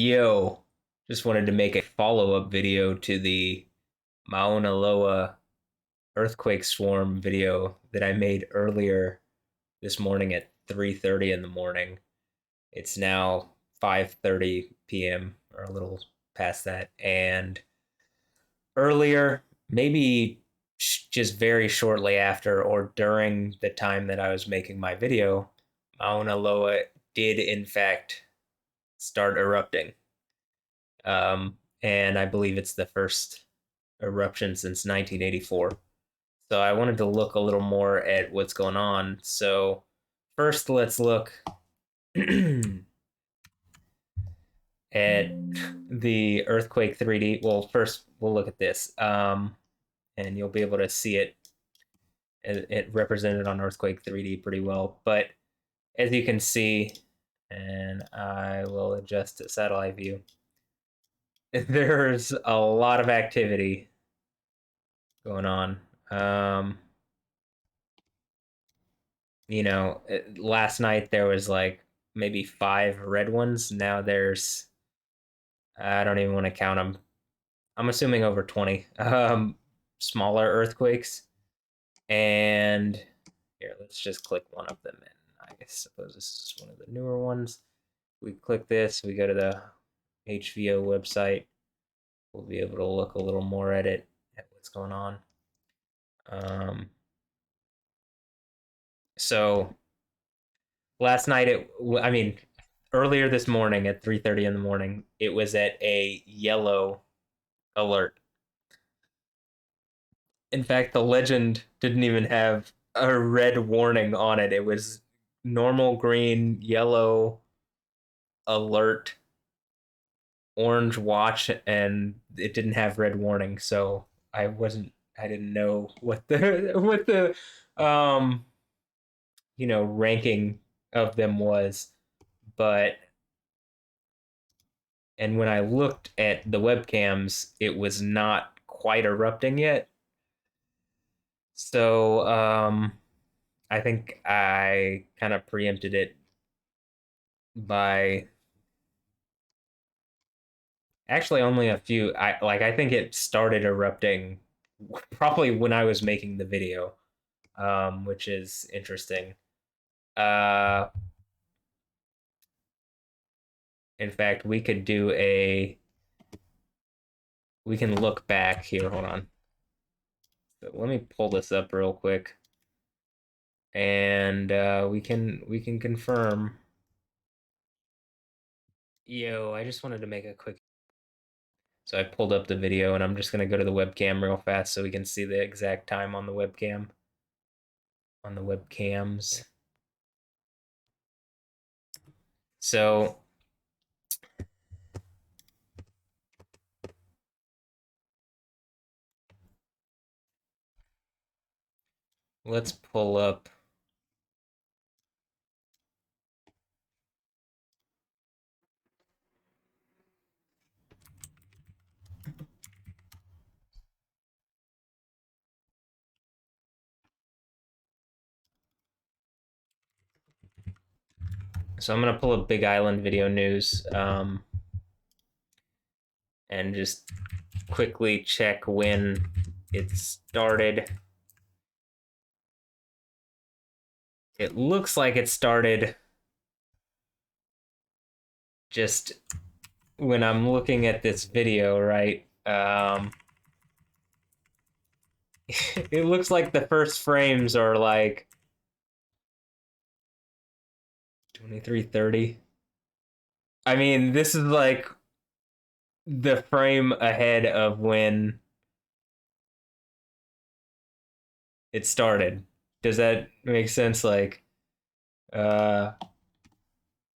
Yo, just wanted to make a follow-up video to the Mauna Loa earthquake swarm video that I made earlier this morning at 3:30 in the morning. It's now 5:30 p.m. or a little past that. And earlier, maybe just very shortly after or during the time that I was making my video, Mauna Loa did in fact start erupting. And I believe it's the first eruption since 1984. So I wanted to look a little more at what's going on. So first, let's look at the earthquake 3D. Well, first we'll look at this, and you'll be able to see it represented on earthquake 3D pretty well. But as you can see, and I will adjust to satellite view, there's a lot of activity going on. Um, Last night there was like maybe five red ones. Now there's, I don't even want to count them. I'm assuming over 20 smaller earthquakes. And here, let's just click one of them. And I suppose this is one of the newer ones. We click this, we go to the HVO website. We'll be able to look a little more at it, at what's going on. So last night, earlier this morning at 3:30 in the morning, it was at a yellow alert. In fact, the legend didn't even have a red warning on it. It was normal green, yellow alert, orange watch, and it didn't have red warning. So I didn't know what the what the um ranking of them was. But and when I looked at the webcams, it was not quite erupting yet. So I think I kind of preempted it by actually only a few. I think it started erupting probably when I was making the video, which is interesting. Uh, in fact, we can look back here. Hold on. So let me pull this up real quick, and we can confirm. Yo, I just wanted to make a quick. So I pulled up the video, and I'm just gonna go to the webcam real fast so we can see the exact time on the webcam, on the webcams. So let's pull up. So I'm gonna pull up Big Island video news, and just quickly check when it started. It looks like it started just when I'm looking at this video, right? It looks like the first frames are like 23:30. I mean, this is like the frame ahead of when it started. Does that make sense? Like, uh,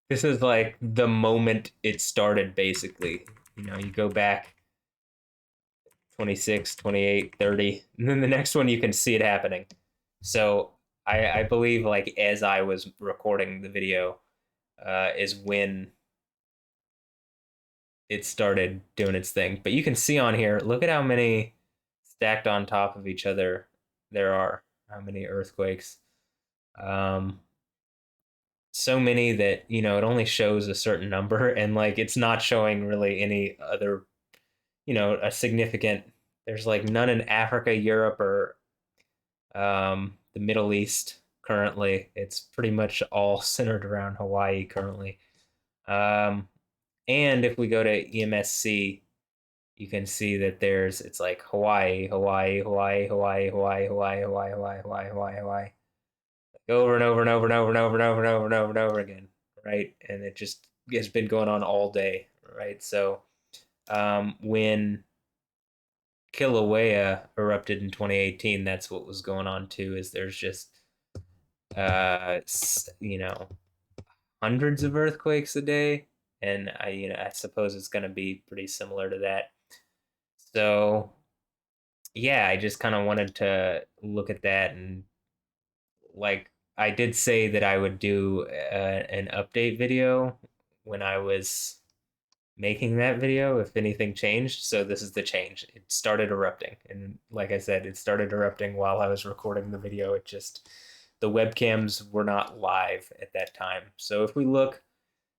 this is like the moment it started, basically. You go back 26, 28, 30, and then the next one you can see it happening. So I believe, like, as I was recording the video, is when it started doing its thing. But you can see on here, look at how many stacked on top of each other there are. How many earthquakes? Um, so many that, it only shows a certain number, and like it's not showing really any other, a significant, there's like none in Africa, Europe, or the Middle East currently. It's pretty much all centered around Hawaii currently. Um, and if we go to EMSC, you can see that it's like Hawaii, Hawaii, Hawaii, Hawaii, Hawaii, Hawaii, Hawaii, Hawaii, Hawaii, Hawaii, Hawaii, over and over and over and over and over and over and over and over and over again, right? And it just has been going on all day, right? So when Kilauea erupted in 2018, that's what was going on too. Is there's just uh you know hundreds of earthquakes a day, and I suppose it's going to be pretty similar to that. So yeah, I just kind of wanted to look at that, and like I did say that I would do an update video when I was making that video if anything changed. So this is the change. It started erupting, and like I said, it started erupting while I was recording the video. It just, the webcams were not live at that time. So if we look,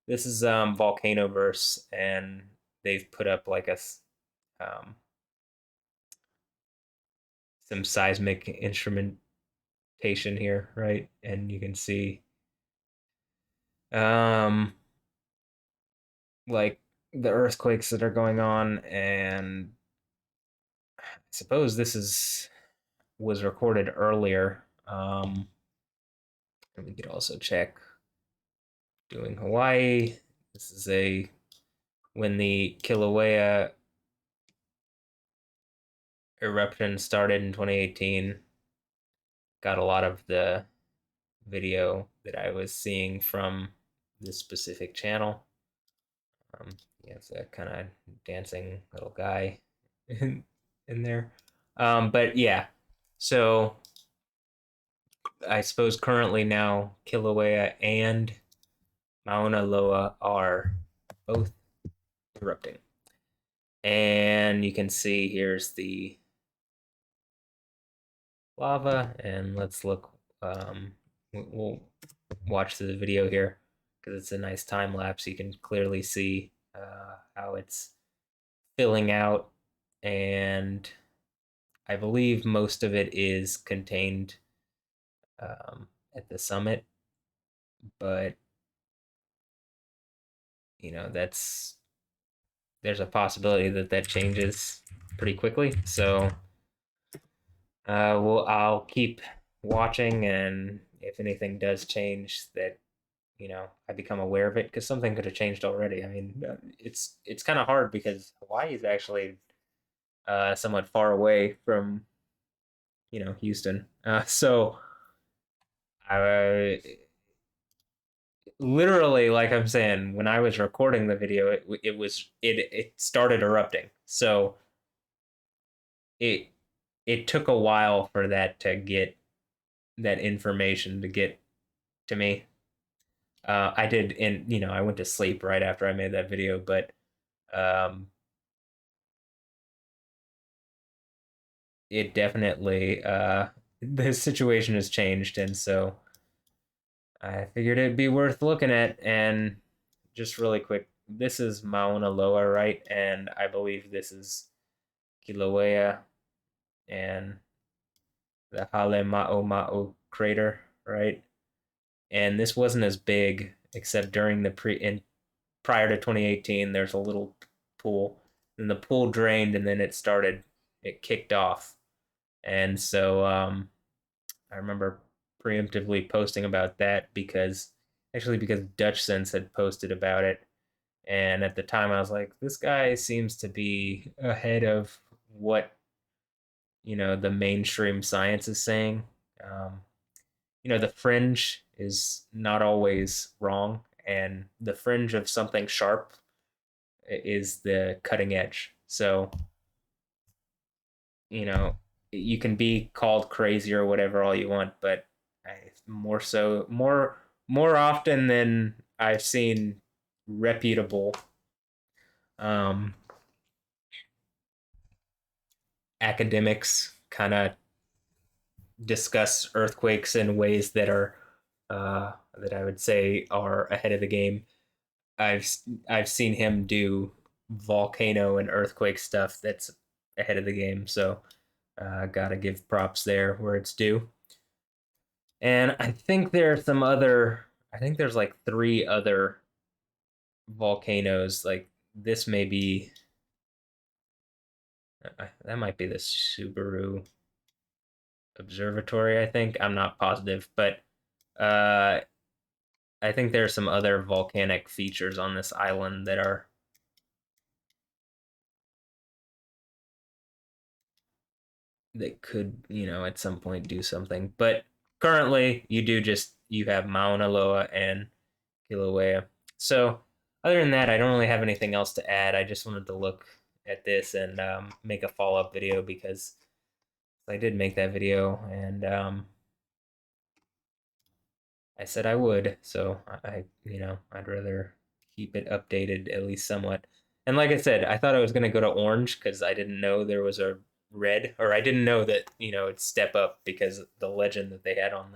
this is Volcanoverse, and they've put up like um, some seismic instrumentation here, right? And you can see um, like the earthquakes that are going on, and I suppose this is was recorded earlier. And we could also check doing Hawaii. This is when the Kilauea eruption started in 2018. Got a lot of the video that I was seeing from this specific channel. Um, yeah, it's a kind of dancing little guy in there. But yeah, so I suppose currently now Kilauea and Mauna Loa are both erupting. And you can see here's the lava, and let's look. We'll watch the video here because it's a nice time lapse. You can clearly see how it's filling out, and I believe most of it is contained at the summit, but that's there's a possibility that that changes pretty quickly. So I'll keep watching, and if anything does change, that I become aware of it, because something could have changed already. I mean, it's kind of hard because Hawaii is actually somewhat far away from Houston. So I literally, like I'm saying, when I was recording the video, it started erupting. So it it took a while for that information to get to me. I did, and I went to sleep right after I made that video, but um, it definitely the situation has changed, and so I figured it'd be worth looking at. And just really quick, this is Mauna Loa, right? And I believe this is Kilauea and the Hale Ma'o crater, right? And this wasn't as big, except during the prior to 2018, there's a little pool. And the pool drained, and then it kicked off. And so I remember preemptively posting about that because Dutch Sense had posted about it. And at the time, I was like, this guy seems to be ahead of what, the mainstream science is saying. Um, the fringe is not always wrong, and the fringe of something sharp is the cutting edge. So, you know, you can be called crazy or whatever all you want, but more often than I've seen reputable um, academics kind of discuss earthquakes in ways that are that I would say are ahead of the game. I've I've seen him do volcano and earthquake stuff that's ahead of the game. So gotta give props there where it's due. And I think there are some other. I think there's like three other volcanoes. Like this may be. That might be the Subaru Observatory. I think I'm not positive, but uh, I think there are some other volcanic features on this island that could, at some point do something. But currently, you have Mauna Loa and Kilauea. So other than that, I don't really have anything else to add. I just wanted to look at this and make a follow up video because I did make that video and I said I would. So I'd rather keep it updated at least somewhat. And like I said, I thought I was going to go to orange because I didn't know there was a red, or I didn't know that it'd step up because the legend that they had on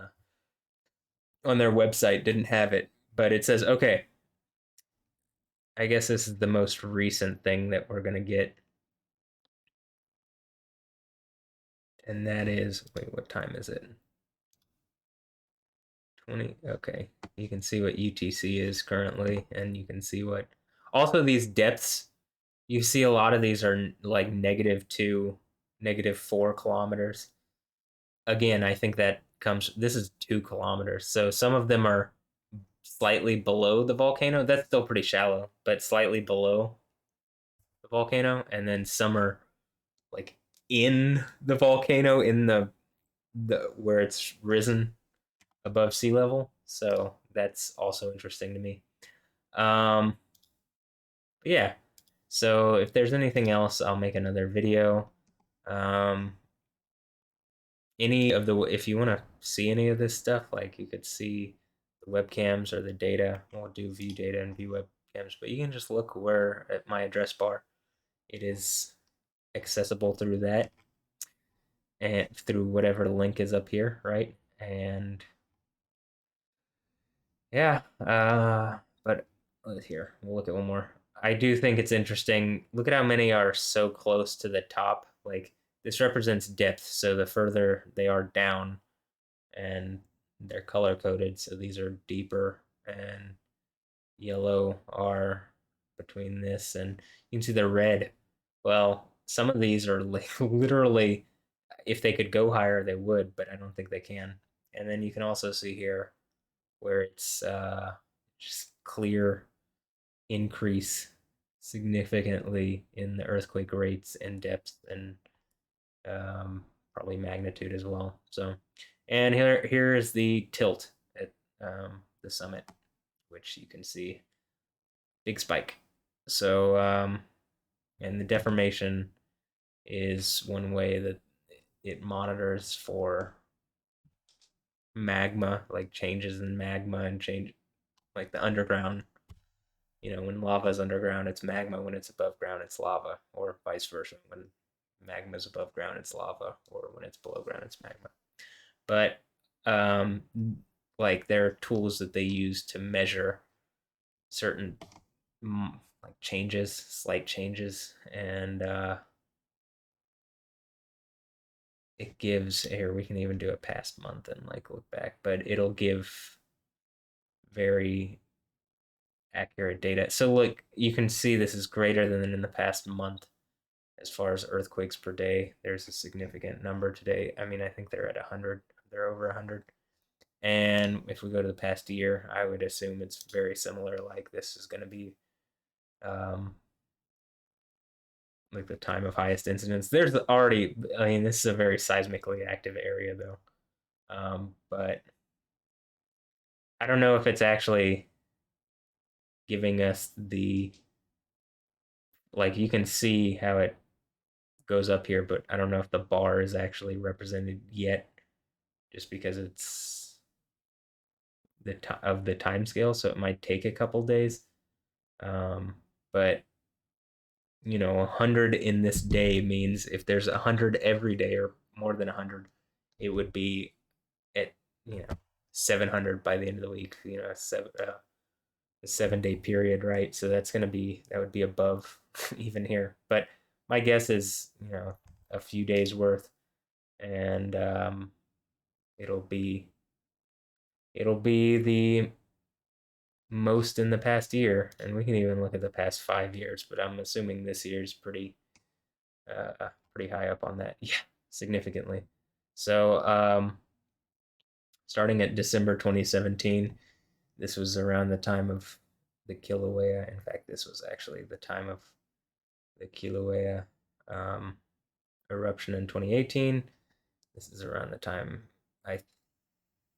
their website didn't have it. But it says, okay, I guess this is the most recent thing that we're going to get. And that is, wait, what time is it? 20. Okay. You can see what UTC is currently, and you can see what. Also, these depths, you see a lot of these are like -2, -4 kilometers. Again, I think that this is 2 kilometers. So some of them are slightly below the volcano. That's still pretty shallow, but slightly below the volcano. And then some are like in the volcano in the where it's risen above sea level. So that's also interesting to me. Um, yeah. So if there's anything else, I'll make another video. Um, any of the if you want to see any of this stuff, like you could see the webcams or the data. We'll do view data and view webcams, but you can just look where at my address bar. It is accessible through that and through whatever link is up here, right? And yeah, but let's here. We'll look at one more. I do think it's interesting. Look at how many are so close to the top. Like this represents depth, so the further they are down, and they're color coded, so these are deeper, and yellow are between this, and you can see the red. Well, some of these are like literally, if they could go higher, they would, but I don't think they can. And then you can also see here where it's just clear increase significantly in the earthquake rates and depth and probably magnitude as well. So, and here is the tilt at the summit, which you can see big spike. So, and the deformation is one way that it monitors for magma, like changes in magma and change like the underground. When lava is underground, it's magma. When it's above ground, it's lava, or vice versa. When magma is above ground, it's lava, or when it's below ground, it's magma. But um, like there are tools that they use to measure certain like changes, slight changes, and it gives here. We can even do a past month and like look back, but it'll give very accurate data. So look, you can see this is greater than in the past month as far as earthquakes per day. There's a significant number today. I mean, I think they're at 100. They're over 100. And if we go to the past year, I would assume it's very similar. Like this is going to be um, like the time of highest incidence. There's already, I mean, this is a very seismically active area though. But I don't know if it's actually giving us like you can see how it goes up here, but I don't know if the bar is actually represented yet just because it's of the time scale, so it might take a couple days. But 100 in this day means if there's 100 every day or more than 100, it would be at 700 by the end of the week. You know, a 7 day period, right? So that would be above even here. But my guess is, you know, a few days worth, and it'll be it'll be the most in the past year, and we can even look at the past 5 years. But I'm assuming this year's pretty high up on that. Yeah, significantly. So starting at December 2017, this was around the time of the Kilauea. In fact, this was actually the time of the Kilauea um, eruption in 2018. This is around the time, I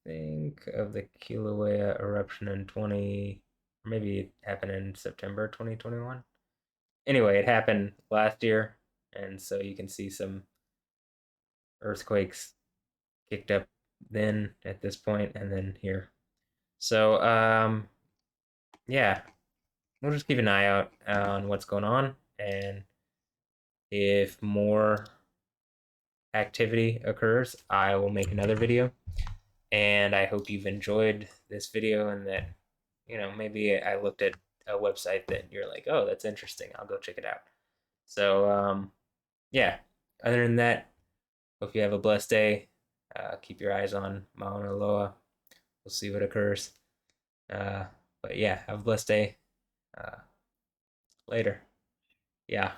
think, of the Kilauea eruption in 20, or maybe it happened in September 2021. Anyway, it happened last year, and so you can see some earthquakes kicked up then at this point, and then here. So, yeah, we'll just keep an eye out on what's going on, and if more activity occurs, I will make another video. And I hope you've enjoyed this video, and that, you know, maybe I looked at a website that you're like, oh, that's interesting. I'll go check it out. So, yeah, other than that, hope you have a blessed day. Keep your eyes on Mauna Loa. We'll see what occurs. Uh, but yeah, have a blessed day. Uh, Later. Yeah.